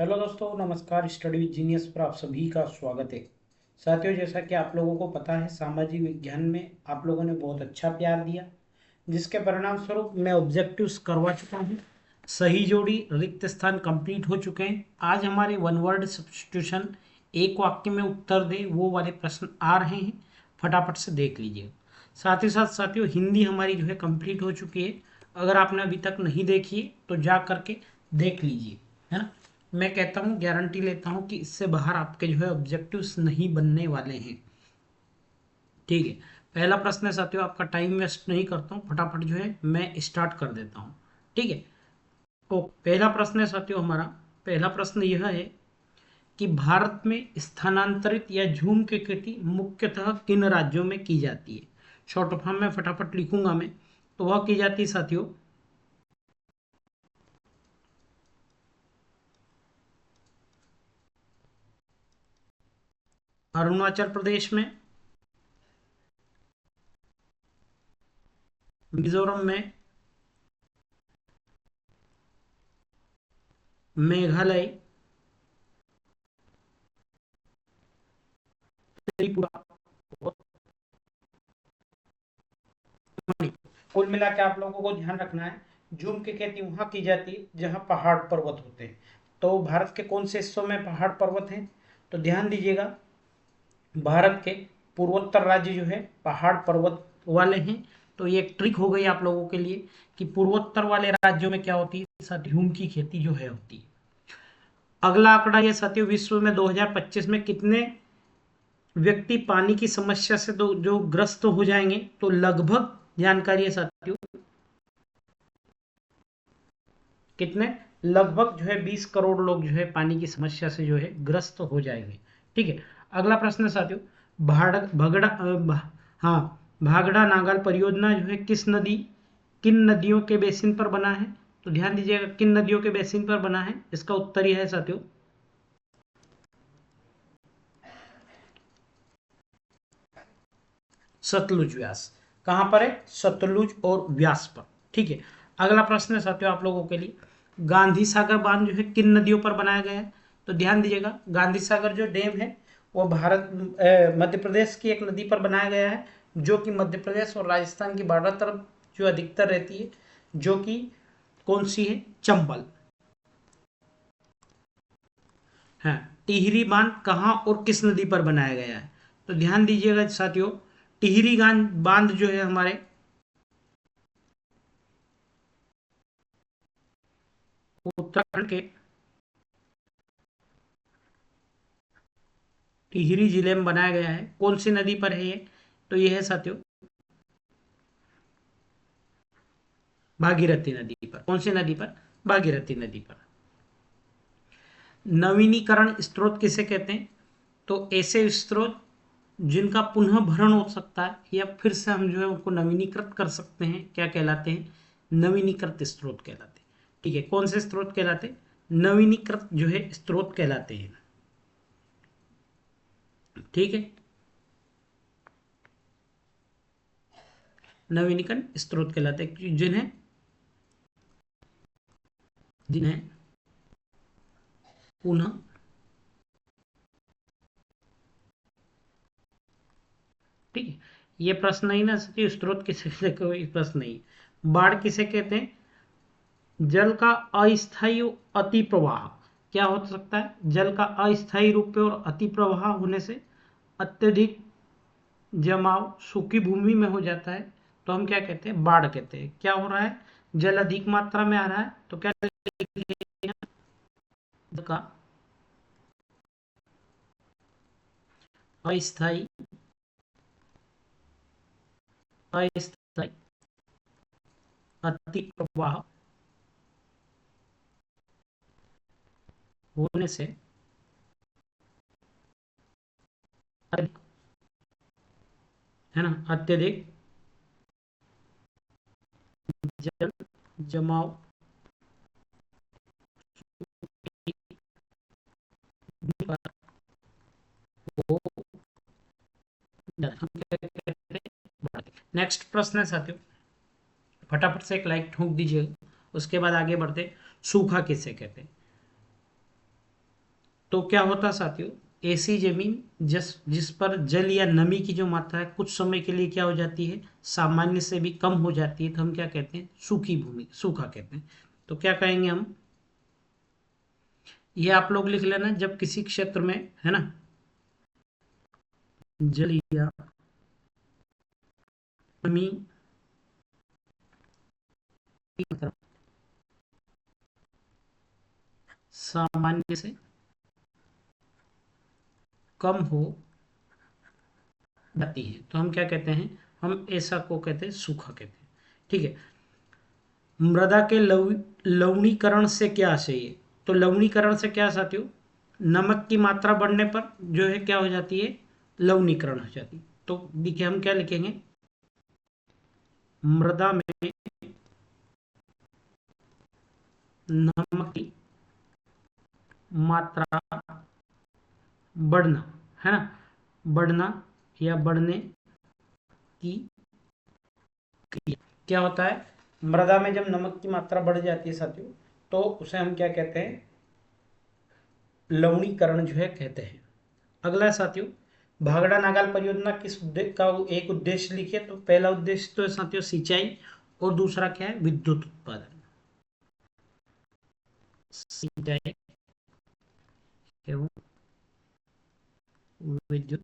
Hello दोस्तों, नमस्कार। Study with genius पर आप सभी का स्वागत है। साथियों, जैसा कि आप लोगों को पता है, सामाजिक विज्ञान में आप लोगों ने बहुत अच्छा प्यार दिया, जिसके परिणाम स्वरूप मैं ऑब्जेक्टिव्स करवा चुका हूँ। सही जोड़ी, रिक्त स्थान कंप्लीट हो चुके हैं। आज हमारे वन वर्ड सब्स्टिट्यूशन, एक वाक्य में उत्तर दे, वो वाले प्रश्न आ रहे हैं। फटाफट से देख लीजिए। साथ ही साथ साथियों, हिंदी हमारी जो है कंप्लीट हो चुकी है। अगर आपने अभी तक नहीं देखी है तो जा करके देख लीजिए, है ना। मैं कहता हूँ, गारंटी लेता हूँ कि इससे बाहर आपके जो है ऑब्जेक्टिव्स नहीं बनने वाले हैं। ठीक है। पहला प्रश्न है साथियों, आपका टाइम वेस्ट नहीं करता हूँ, फटाफट जो है मैं स्टार्ट कर देता हूँ। ठीक है। तो पहला प्रश्न है साथियों हमारा, पहला प्रश्न यह है कि भारत में स्थानांतरित या झूम की खेती मुख्यतः किन राज्यों में की जाती है। शॉर्ट फॉर्म में फटाफट लिखूंगा मैं, तो वह की जाती है साथियों अरुणाचल प्रदेश में, मिजोरम में, मेघालय, त्रिपुरा और मणिपुर। कुल मिला के आप लोगों को ध्यान रखना है, जूम की खेती वहां की जाती है जहां पहाड़ पर्वत होते हैं। तो भारत के कौन से हिस्सों में पहाड़ पर्वत हैं, तो ध्यान दीजिएगा। भारत के पूर्वोत्तर राज्य जो है पहाड़ पर्वत वाले हैं। तो ये एक ट्रिक हो गई आप लोगों के लिए कि पूर्वोत्तर वाले राज्यों में क्या होती है, सद्युम की खेती जो है होती है। अगला आंकड़ा ये साथियों, विश्व में 2025 में कितने व्यक्ति पानी की समस्या से जो ग्रस्त हो जाएंगे, तो लगभग जानकारी है साथियों कितने, लगभग जो है 20 करोड़ लोग जो है पानी की समस्या से जो है ग्रस्त हो जाएंगे। ठीक है। अगला प्रश्न है साथियों, हाँ, भागड़ा नागाल परियोजना जो है किन नदियों के बेसिन पर बना है, तो ध्यान दीजिएगा किन नदियों के बेसिन पर बना है। इसका उत्तर यह है साथियों सतलुज व्यास। कहां पर है, सतलुज और व्यास पर। ठीक है। अगला प्रश्न है साथियों आप लोगों के लिए, गांधी सागर बांध जो है किन नदियों पर बनाया गया है, तो ध्यान दीजिएगा गांधी सागर जो डैम है वो मध्य प्रदेश की एक नदी पर बनाया गया है, जो कि मध्य प्रदेश और राजस्थान की बॉर्डर तरफ जो अधिकतर रहती है, जो कि कौन सी है, चंबल। हाँ। टिहरी बांध कहाँ और किस नदी पर बनाया गया है, तो ध्यान दीजिएगा साथियों, टिहरी बांध जो है हमारे उत्तराखंड के टिहरी जिले में बनाया गया है। कौन सी नदी पर है ये, तो ये है साथियों भागीरथी नदी पर। कौन सी नदी पर, भागीरथी नदी पर। नवीनीकरण स्रोत किसे कहते हैं, तो ऐसे स्रोत जिनका पुनः भरण हो सकता है या फिर से हम जो है उनको नवीनीकृत कर सकते हैं, क्या कहलाते हैं, नवीनीकृत स्रोत कहलाते हैं। ठीक है। कौन से स्रोत कहलाते हैं, नवीनीकृत जो है स्रोत कहलाते हैं। ठीक है। नवीनीकरण स्रोत कहलाते हैं जिन्हें जिन्हें पुनः, ठीक है। ये प्रश्न नहीं ना कि स्रोत किसे कहते, कोई प्रश्न नहीं। बाढ़ किसे कहते हैं, जल का अस्थायी अति प्रवाह। क्या हो सकता है, जल का अस्थायी रूप में और अति प्रवाह होने से अत्यधिक जमाव सूखी भूमि में हो जाता है, तो हम क्या कहते हैं, बाढ़ कहते हैं। क्या हो रहा है, जल अधिक मात्रा में आ रहा है, तो क्या लिखेंगे? जल का अस्थायी अस्थायी अति प्रवाह होने से है ना, अत्यधिक जल जमाव हो नेक्स्ट प्रश्न है साथियों, फटाफट से एक लाइक ठोक दीजिएगा, उसके बाद आगे बढ़ते। सूखा किसे कहते हैं, तो क्या होता साथियों, ऐसी जमीन जिस पर जल या नमी की जो मात्रा है कुछ समय के लिए क्या हो जाती है, सामान्य से भी कम हो जाती है, तो हम क्या कहते हैं, सूखी भूमि, सूखा कहते हैं। तो क्या कहेंगे हम, ये आप लोग लिख लेना, जब किसी क्षेत्र में, है ना, जल या नमी की मात्रा सामान्य से कम हो जाती है, तो हम क्या कहते हैं, हम ऐसा को कहते हैं सूखा कहते हैं। ठीक है। मृदा के लवणीकरण से क्या आशय है, तो लवणीकरण से क्या साथियों, नमक की मात्रा बढ़ने पर जो है क्या हो जाती है, लवणीकरण हो जाती है। तो देखिए हम क्या लिखेंगे, मृदा में नमक की मात्रा बढ़ना, है ना, बढ़ना या बढ़ने की क्रिया, क्या होता है, मृदा में जब नमक की मात्रा बढ़ जाती है साथियों, तो उसे हम क्या कहते हैं, लवणीकरण जो है कहते हैं। अगला है साथियों, भागड़ा नागाल परियोजना किस उद्देश्य का एक उद्देश्य लिखिए, तो पहला उद्देश्य तो है साथियों सिंचाई, और दूसरा क्या है, विद्युत उत्पादन, सिंचाई एवं विद्युत।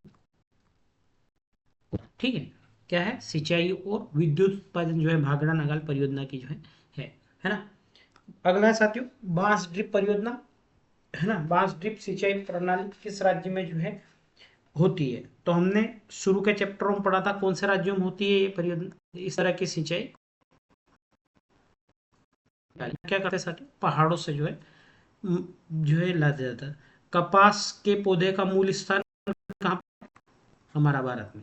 ठीक है, क्या है, सिंचाई और विद्युत उत्पादन जो है भागड़ा नागाल परियोजना की जो है ना। अगला है साथियों, बांस ड्रिप परियोजना, है ना, बांस ड्रिप सिंचाई प्रणाली किस राज्य में जो है होती है, तो हमने शुरू के चैप्टरों में पढ़ा था कौन से राज्यों में होती है ये परियोजना, इस तरह की सिंचाई। क्या करते हैं साथियों, पहाड़ों से जो है जो है लाया जाता है। कपास के पौधे का मूल स्थान कहाँ, हमारा भारत में,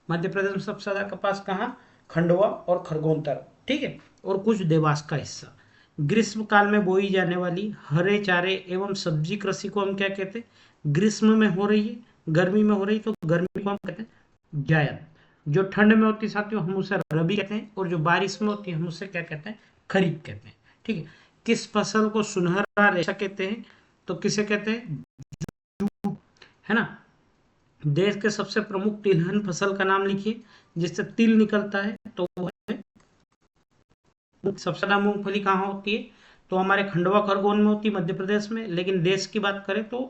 मध्य प्रदेश में सबसे ज्यादा कपास कहाँ, खंडवा और खरगोन तरफ। ठीक है, और कुछ देवास का हिस्सा। ग्रीष्म काल में बोई जाने वाली हरे चारे एवं सब्जी कृषि को हम क्या कहते हैं, ग्रीष्म में हो रही है, गर्मी में हो रही, तो गर्मी को हम कहते हैं जायद। जो ठंड में होती है साथियों हम उसे रबी कहते हैं, और जो बारिश में होती है हम उसे क्या कहते हैं, खरीफ कहते हैं। ठीक है। किस फसल को सुनहरा रेशा कहते हैं, तो किसे कहते हैं, है ना। देश के सबसे प्रमुख तिलहन फसल का नाम लिखिए, जिससे तिल निकलता है, तो वो है, सबसे ज्यादा मूंगफली कहाँ होती है, तो हमारे खंडवा खरगोन में होती है, मध्य प्रदेश में। लेकिन देश की बात करें तो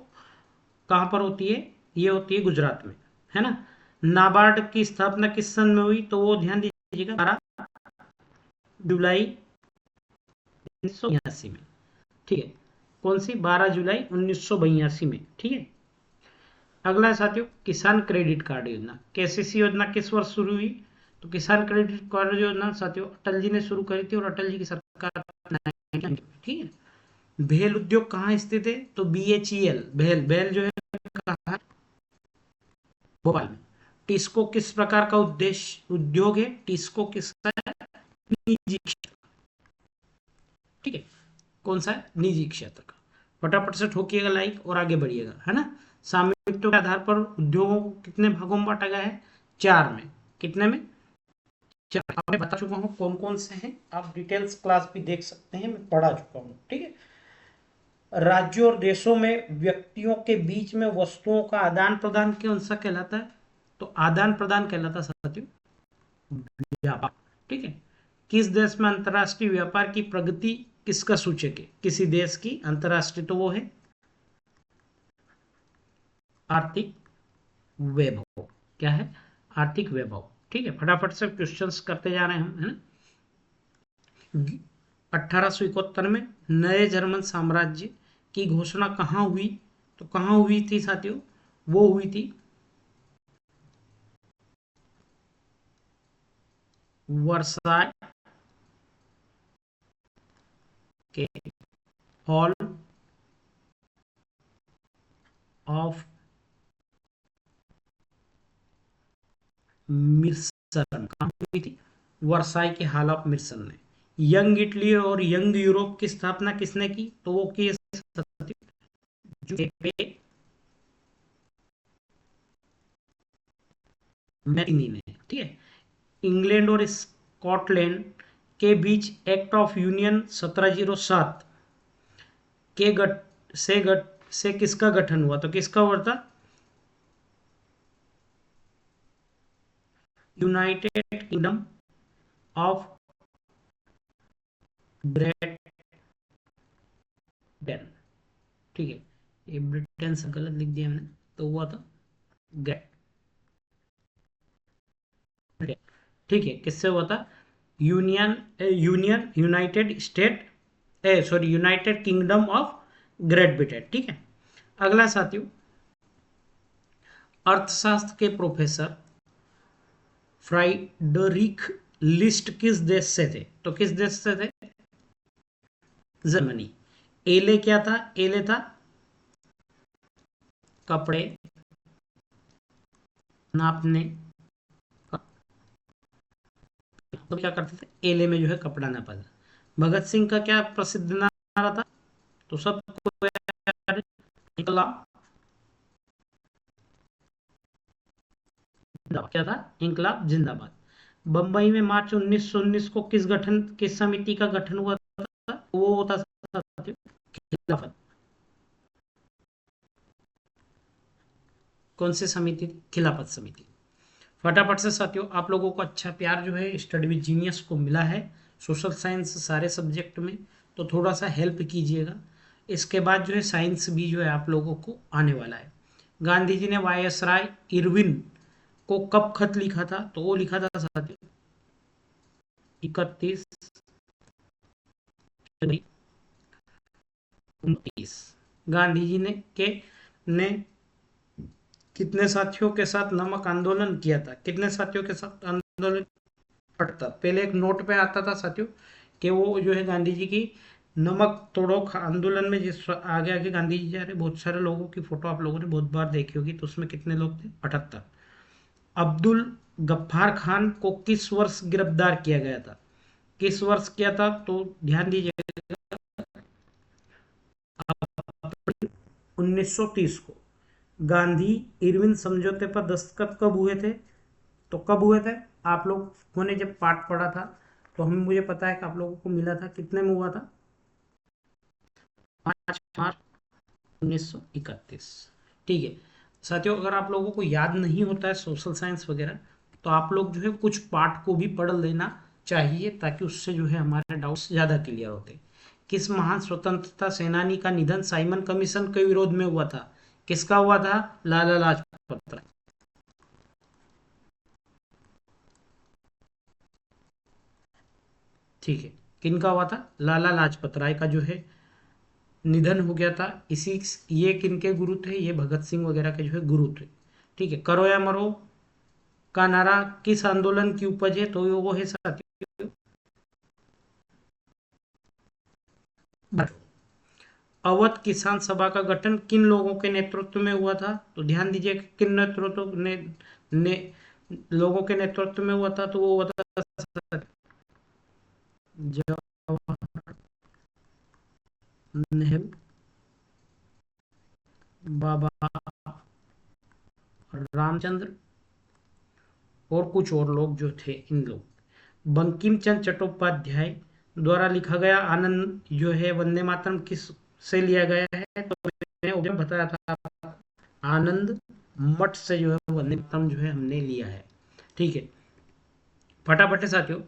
कहाँ पर होती है, ये होती है गुजरात में, है ना। नाबार्ड की स्थापना किस सन में हुई, तो वो ध्यान दीजिएगा 12 जुलाई 1982 में। ठीक है, कौन सी, 12 जुलाई 1982 में। ठीक है। अगला है साथियों, किसान क्रेडिट कार्ड योजना, केसीसी योजना किस वर्ष शुरू हुई, तो किसान क्रेडिट कार्ड योजना साथियों अटल जी ने शुरू करी थी, और अटल जी की सरकार। ठीक है। भेल उद्योग कहाँ स्थित है, तो BHEL, भेल, भेल जो है कहाँ है, भोपाल में। टिस्को किस प्रकार का उद्देश्य उद्योग है, टिस्को किसका है, निजी क्षेत्र। ठीक है, कौन सा है, निजी क्षेत्र का। फटाफट से ठोकिएगा लाइक और आगे बढ़िएगा, है ना। स्वामित्व के आधार पर उद्योगों को कितने भागों में बांटा गया है, 4 में। कितने में, 4। मैं बता चुका हूँ कौन कौन से हैं, आप डिटेल्स क्लास भी देख सकते हैं, मैं पढ़ा चुका हूँ। ठीक है। राज्यों और देशों में व्यक्तियों के बीच में वस्तुओं का आदान प्रदान कौन सा कहलाता है, तो आदान प्रदान कहलाता है साथियों व्यापार। ठीक है। किस देश में अंतरराष्ट्रीय व्यापार की प्रगति किसका सूचक है, किसी देश की अंतरराष्ट्रीय, तो वो है आर्थिक वैभव। क्या है, आर्थिक वैभव। ठीक है, फटाफट से क्वेश्चंस करते जा रहे हैं हम, है ना। 1871 में नए जर्मन साम्राज्य की घोषणा कहाँ हुई, तो कहाँ हुई थी साथियों, वो हुई थी वर्साय के हॉल ऑफ मिर्सन, कहाँ हुई थी, वर्साई के हॉल ऑफ मिर्सन में। यंग इटली और यंग यूरोप की स्थापना किसने की, तो वो की जुसेप्पे मैटिनी ने। ठीक है। इंग्लैंड और स्कॉटलैंड के बीच एक्ट ऑफ यूनियन 1707 के से किसका गठन हुआ? तो किसका हुआ था? United kingdom of great Britain. ठीक है, ये ब्रिटेन से गलत लिख दिया मैंने, तो हुआ था ग्रेट ब्रिटेन। ठीक है, किससे हुआ था? Union United state sorry United kingdom of great Britain. ठीक है, अगला साथियों, अर्थशास्त्र के प्रोफेसर फ्राइडरिक लिस्ट किस देश से थे? तो किस देश से थे? जर्मनी। एले क्या था? एले था कपड़े नापने का। तो क्या करते थे? एले में जो है कपड़ा नापा था। भगत सिंह का क्या प्रसिद्ध नारा था? तो सबको याद है, इनकलाब जिंदाबाद। क्या था? इनकलाब जिंदाबाद। बंबई में मार्च 1919 को किस समिति का गठन हुआ था? वो होता था खिलाफत। कौन सी समिति थी? खिलाफत समिति। फटाफट से साथियों, आप लोगों को अच्छा प्यार जो है स्टडी विद जीनियस को मिला है सोशल साइंस सारे सब्जेक्ट में, तो थोड़ा सा हेल्प कीजिएगा। इसके बाद जो है साइंस भी जो है आप लोगों को आने वाला है। गांधी जी ने वायसराय इरविन को कब खत लिखा था? तो वो लिखा था साथियों 31 गांधी जी ने कितने साथियों के साथ नमक आंदोलन किया था? कितने साथियों के साथ आंदोलन? पड़ता पहले एक नोट पे आता था साथियों कि वो जो है गांधी जी की नमक तोड़ो आंदोलन में जिस आगे आगे गांधी जी जा रहे, बहुत सारे लोगों की फोटो आप लोगों ने बहुत बार देखी होगी, तो उसमें कितने लोग थे? 78। अब्दुल गफ्फार खान को किस वर्ष गिरफ्तार किया गया था? किस वर्ष किया था? तो ध्यान दीजिए, 1930 को। गांधी इरविन समझौते पर दस्तखत कब हुए थे? तो कब हुए थे? आप लोगों ने जब पाठ पढ़ा था तो हमें मुझे पता है कि आप लोगों को मिला था, कितने में हुआ था? 5 मार्च 1931। ठीक है साथियों, अगर आप लोगों को याद नहीं होता है सोशल साइंस वगैरह, तो आप लोग जो है कुछ पार्ट को भी पढ़ लेना चाहिए, ताकि उससे जो है हमारे डाउट्स ज़्यादा क्लियर होते। किस महान स्वतंत्रता सेनानी का निधन साइमन कमीशन के विरोध में हुआ था? किसका हुआ था? लाला लाजपत राय। ठीक है, किनका हुआ था? लाला लाजपत राय का जो है निधन हो गया था। इसी ये किनके गुरु थे? ये भगत सिंह वगैरह के जो है गुरु थे। ठीक है, करो या मरो का नारा किस आंदोलन की उपज है? तो वो है साथियों अवध किसान सभा का गठन किन लोगों के नेतृत्व में हुआ था? तो ध्यान दीजिए, किन नेतृत्व ने लोगों के नेतृत्व में हुआ था? तो वो हुआ था जवाहरलाल नेहरू, बाबा रामचंद्र और कुछ और लोग जो थे, इन लोग। बंकिम चंद्र चट्टोपाध्याय द्वारा लिखा गया आनंद जो है वंदे मातरम किस से लिया गया है? तो मैंने उन्हें बताया था आनंद मठ से जो है वंदे मातरम जो है हमने लिया है। ठीक है, फटाफट साथियों,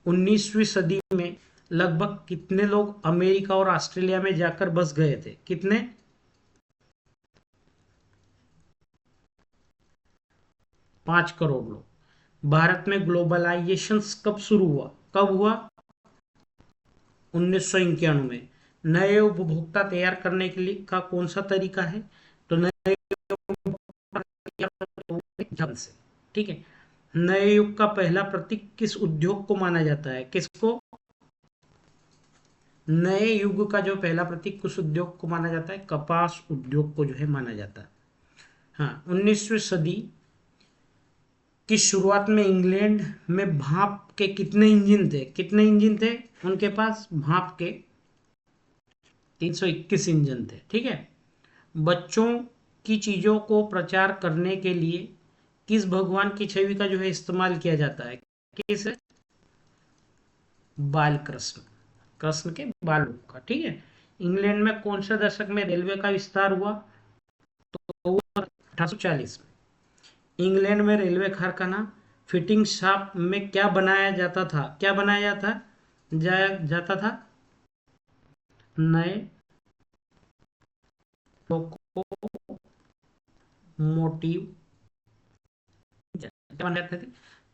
19वीं सदी में लगभग कितने लोग अमेरिका और ऑस्ट्रेलिया में जाकर बस गए थे? कितने? 5 करोड़ लोग। भारत में ग्लोबलाइजेशन कब शुरू हुआ? कब हुआ? 1991 में। नए उपभोक्ता तैयार करने के लिए का कौन सा तरीका है? तो नए ढंग से। ठीक है, नए युग का पहला प्रतीक किस उद्योग को माना जाता है? किसको? नए युग का जो पहला प्रतीक किस उद्योग को माना जाता है? कपास उद्योग को जो है माना जाता है। हाँ, 19वीं सदी की शुरुआत में इंग्लैंड में भाप के कितने इंजन थे? कितने इंजन थे उनके पास? भाप के 321 इंजन थे। ठीक है, बच्चों की चीजों को प्रचार करने के लिए किस भगवान की छवि का जो है इस्तेमाल किया जाता है? किस? बाल कृष्ण, कृष्ण के बालों का। ठीक है, इंग्लैंड में कौन से दशक में रेलवे का विस्तार हुआ? तो वो 1840 में। इंग्लैंड में रेलवे कारखाना फिटिंग शॉप में क्या बनाया जाता था? क्या बनाया जाता था? नए लोकोमोटिव, क्या बनाए जाते थे?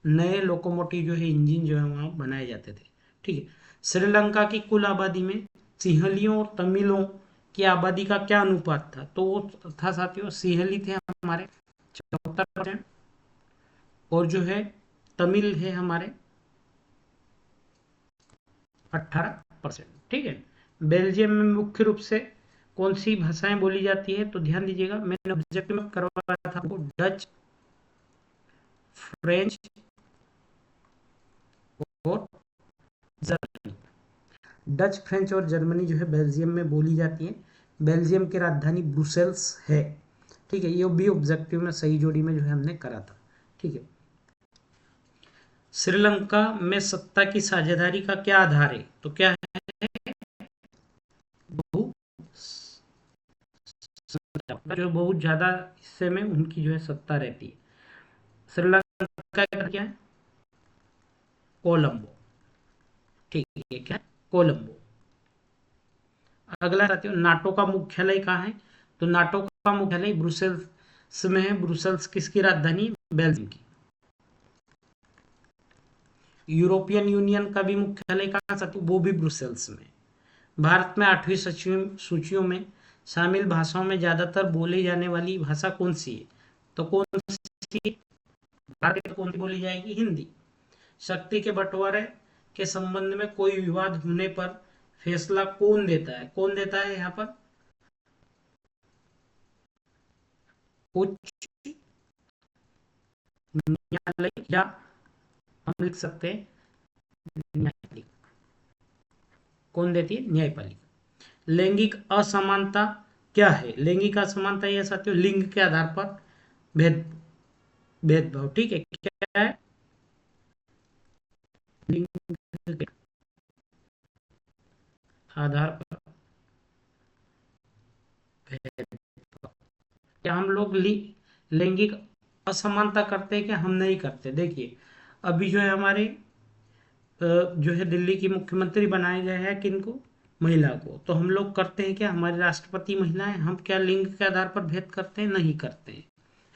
नए लोकोमोटिव जो है, इंजन जो है वहां बनाए जाते थे। ठीक है। श्रीलंका की कुल आबादी में सिंहलियों और तमिलों की आबादी का क्या अनुपात था? तो वो था साथियों, सिंहली थे हमारे 74%, और जो है तमिल है हमारे 18%। ठीक है। बेल्जियम में मुख्य रूप से कौन सी भाषाएं बोली जाती है? तो ध्यान दीजिएगा, मैंने ऑब्जेक्टिव में करवाया था आपको, डच, फ्रेंच और जर्मनी। डच, फ्रेंच और जर्मनी जो है बेल्जियम में बोली जाती है। बेल्जियम की राजधानी ब्रुसेल्स है। ठीक है, ये भी ऑब्जेक्टिव में सही जोड़ी में जो है हमने करा था। ठीक है। श्रीलंका में सत्ता की साझेदारी का क्या आधार है? तो क्या है? बहु जो बहुत ज्यादा हिस्से में उनकी जो है सत्ता रहती है। श्रीलंका का क्या है? कोलंबो। ठीक है, क्या है? कोलंबो। अगला साथियों, नाटो का मुख्यालय कहाँ है? तो नाटो का मुख्यालय ब्रुसेल्स में है। ब्रुसेल्स किसकी राजधानी? बेल्जियम की। यूरोपियन यूनियन का भी मुख्यालय कहाँ साथियों? वो भी ब्रुसेल्स में। भारत में 8वीं सूचियों में शामिल भाषाओं में ज्यादातर बोली जाने वाली भाषा कौन सी है? तो कौन सी? भारत में कौन सी बोली जाएगी? हिंदी। शक्ति के बंटवारे के संबंध में कोई विवाद होने पर फैसला कौन देता है? कौन देता है यहाँ पर? उच्च न्यायालय, या हम लिख सकते हैं न्यायपालिका। कौन देती है? न्यायपालिका। लैंगिक असमानता क्या है? लैंगिक असमानता यह साथियों लिंग के आधार पर भेद भेदभाव। ठीक है, क्या है? लिंग के आधार पर भेदभाव। क्या हम लोग लैंगिक असमानता करते हैं? क्या हम नहीं करते? देखिए, अभी जो है हमारे जो है दिल्ली की मुख्यमंत्री बनाए गए हैं किनको? महिला को। तो हम लोग करते हैं क्या? हमारे राष्ट्रपति महिला है, हम क्या लिंग के आधार पर भेद करते हैं? नहीं करते हैं,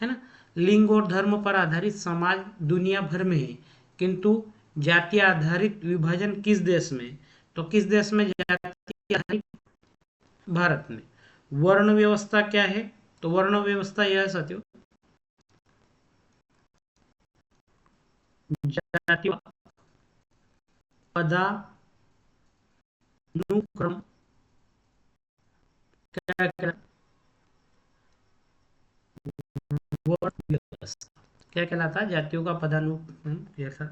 है ना। लिंग और धर्म पर आधारित समाज दुनिया भर में है, किंतु जाति आधारित विभाजन किस देश में है? तो किस देश में जाति आधारित? भारत में। वर्ण व्यवस्था क्या है? तो वर्ण व्यवस्था यह है साथियों, जाति पदानुक्रम, क्या क्या वर्ण व्यवस्था क्या कहलाता है? जातियों का पदानुक्रम जैसा,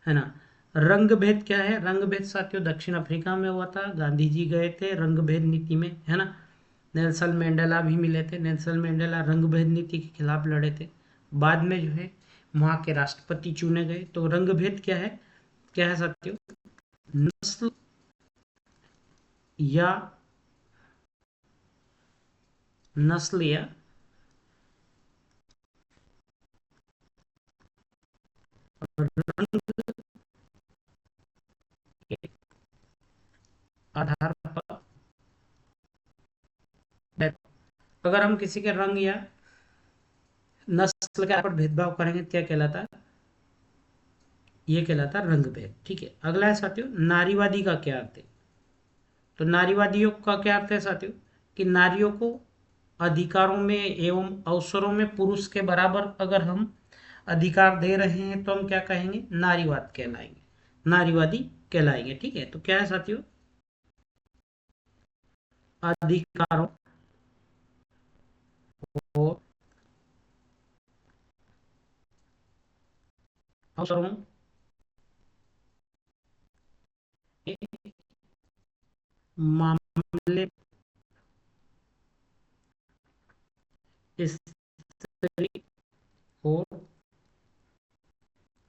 है ना। रंग भेद क्या है? रंग भेद साथियों दक्षिण अफ्रीका में हुआ था। गांधी जी गए थे रंग भेद नीति में, है ना। नेल्सन मंडेला भी मिले थे। नेल्सन मंडेला रंग भेद नीति के खिलाफ लड़े थे। बाद में जो है वहां के राष्ट्रपति चुने गए। तो रंग भेद क्या है? क्या है साथियों? नस्ल या नस्ल या रंग के आधार पर भेद। अगर हम किसी के रंग या नस्ल के आधार पर भेदभाव करेंगे तो क्या कहलाता है? ये कहलाता है रंग भेद। ठीक है। अगला है साथियों, नारीवादी का क्या अर्थ है? तो नारीवादियों का क्या अर्थ है साथियों? कि नारियों को अधिकारों में एवं अवसरों में पुरुष के बराबर अगर हम अधिकार दे रहे हैं तो हम क्या कहेंगे? नारीवाद कहलाएंगे, नारीवादी कहलाएंगे। ठीक है। तो क्या है साथियों? अधिकारों और अवसरों के मामले स्त्री और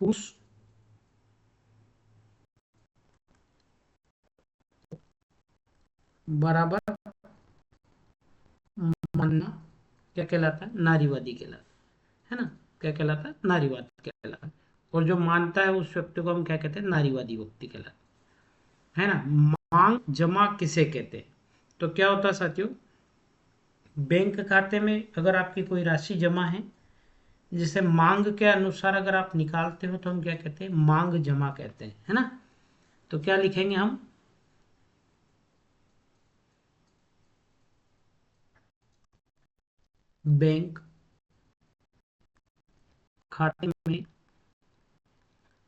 पुरुष बराबर मानना क्या कहलाता है? नारीवादी कहलाता है ना? क्या कहलाता है? नारीवाद कहलाता है। और जो मानता है उस व्यक्ति को हम क्या कहते हैं? नारीवादी व्यक्ति कहलाता है ना? मांग जमा किसे कहते हैं? तो क्या होता है साथियों, बैंक खाते में अगर आपकी कोई राशि जमा है, जिसे मांग के अनुसार अगर आप निकालते हो, तो हम क्या कहते हैं? मांग जमा कहते हैं, है ना? तो क्या लिखेंगे हम? बैंक खाते में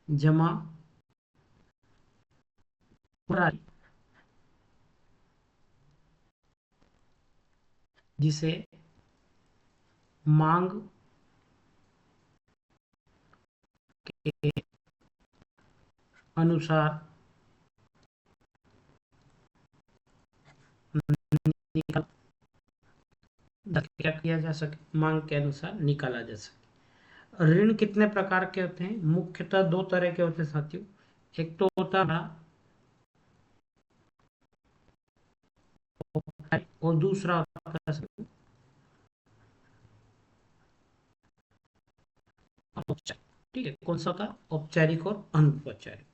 जमा राशि जिसे मांग के अनुसार निकाला, क्या किया जा सके? मांग के अनुसार निकाला जा सके। ऋण कितने प्रकार के होते हैं? मुख्यतः दो तरह के होते हैं साथियों। एक तो होता है और दूसरा होता है औपचारिक। ठीक है, कौन सा होता है? औपचारिक और अनौपचारिक।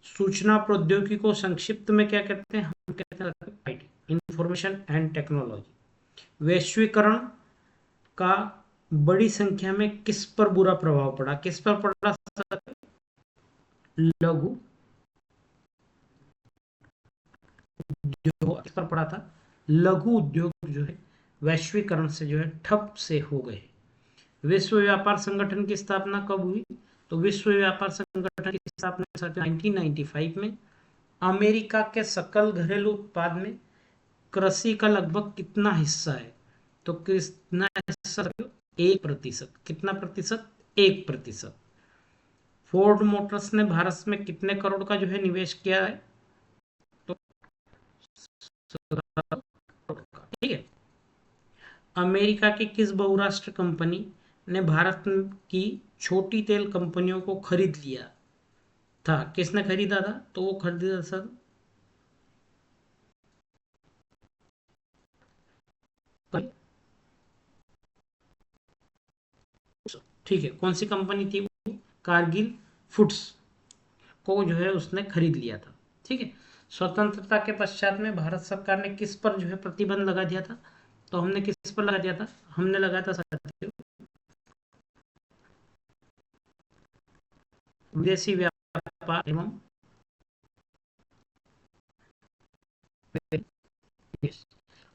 सूचना प्रौद्योगिकी को संक्षिप्त में क्या कहते हैं? हम कहते हैं आईटी, इंफॉर्मेशन एंड टेक्नोलॉजी। वैश्वीकरण का बड़ी संख्या में किस पर बुरा प्रभाव पड़ा? किस पर पड़ा? लघु उद्योग, किस पर पड़ा था? लघु उद्योग जो है वैश्वीकरण से जो है ठप से हो गए। विश्व व्यापार संगठन की स्थापना कब हुई? तो विश्व व्यापार संगठन की स्थापना 1995 में। अमेरिका के सकल घरेलू उत्पाद में कृषि का लगभग कितना हिस्सा है? तो कितना हिस्सा? 1%। कितना प्रतिशत? 1%। फोर्ड मोटर्स ने भारत में कितने करोड़ का जो है निवेश किया है? तो 17 करोड़ का। ठीक है। अमेरिका की किस बहुराष्ट्र कंपनी ने भारत की छोटी तेल कंपनियों को खरीद लिया था? किसने खरीदा था? तो वो खरीदा सर, ठीक है, कौन सी कंपनी थी वो? कारगिल फूड्स को जो है उसने खरीद लिया था। ठीक है। स्वतंत्रता के पश्चात में भारत सरकार ने किस पर जो है प्रतिबंध लगा दिया था? तो हमने किस पर लगा दिया था? हमने लगाया था साथियों, विदेशी व्यापार एवं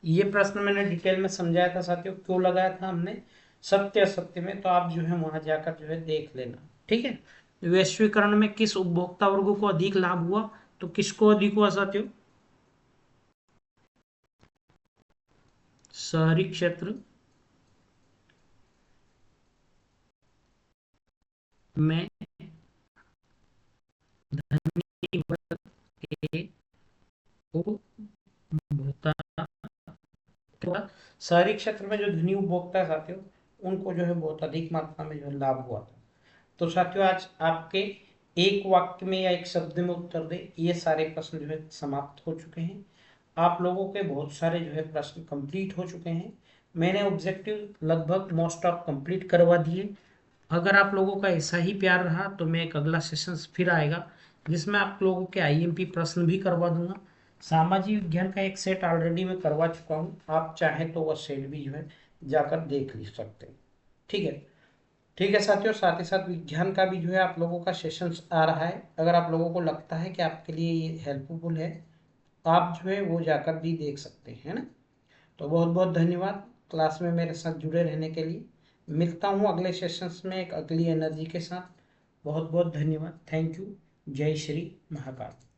ये प्रश्न मैंने डिटेल में समझाया था साथियों, क्यों लगाया था हमने, सत्य असत्य में। तो आप जो है वहां जाकर जो है देख लेना। ठीक है। वैश्वीकरण में किस उपभोक्ता वर्ग को अधिक लाभ हुआ? तो किसको अधिक हुआ साथियों? शहरी क्षेत्र में धनी वर्ग के उपभोक्ता, शहरी क्षेत्र में जो धनी उपभोक्ता है साथियों, उनको जो है बहुत अधिक मात्रा में जो है लाभ हुआ था। तो साथियों आज आपके एक वाक्य में या एक शब्द में उत्तर दे, ये सारे प्रश्न जो है समाप्त हो चुके हैं। आप लोगों के बहुत सारे जो है प्रश्न कंप्लीट हो चुके हैं। मैंने ऑब्जेक्टिव लगभग मोस्ट ऑफ कंप्लीट करवा दिए। अगर आप लोगों का ऐसा ही प्यार रहा तो मैं एक अगला सेशन फिर आएगा, जिसमें आप लोगों के आईएमपी प्रश्न भी करवा दूंगा। सामाजिक विज्ञान का एक सेट ऑलरेडी मैं करवा चुका हूँ, आप चाहें तो वह सेट भी जो है जाकर देख ली सकते हैं। ठीक है। ठीक है साथियों, साथ ही साथ विज्ञान का भी जो है आप लोगों का सेशंस आ रहा है। अगर आप लोगों को लगता है कि आपके लिए ये हेल्पफुल है, आप जो है वो जाकर भी देख सकते हैं, है ना? तो बहुत बहुत धन्यवाद क्लास में मेरे साथ जुड़े रहने के लिए। मिलता हूँ अगले सेशंस में एक अगली एनर्जी के साथ। बहुत बहुत धन्यवाद। Thank you. जय श्री महाकाल।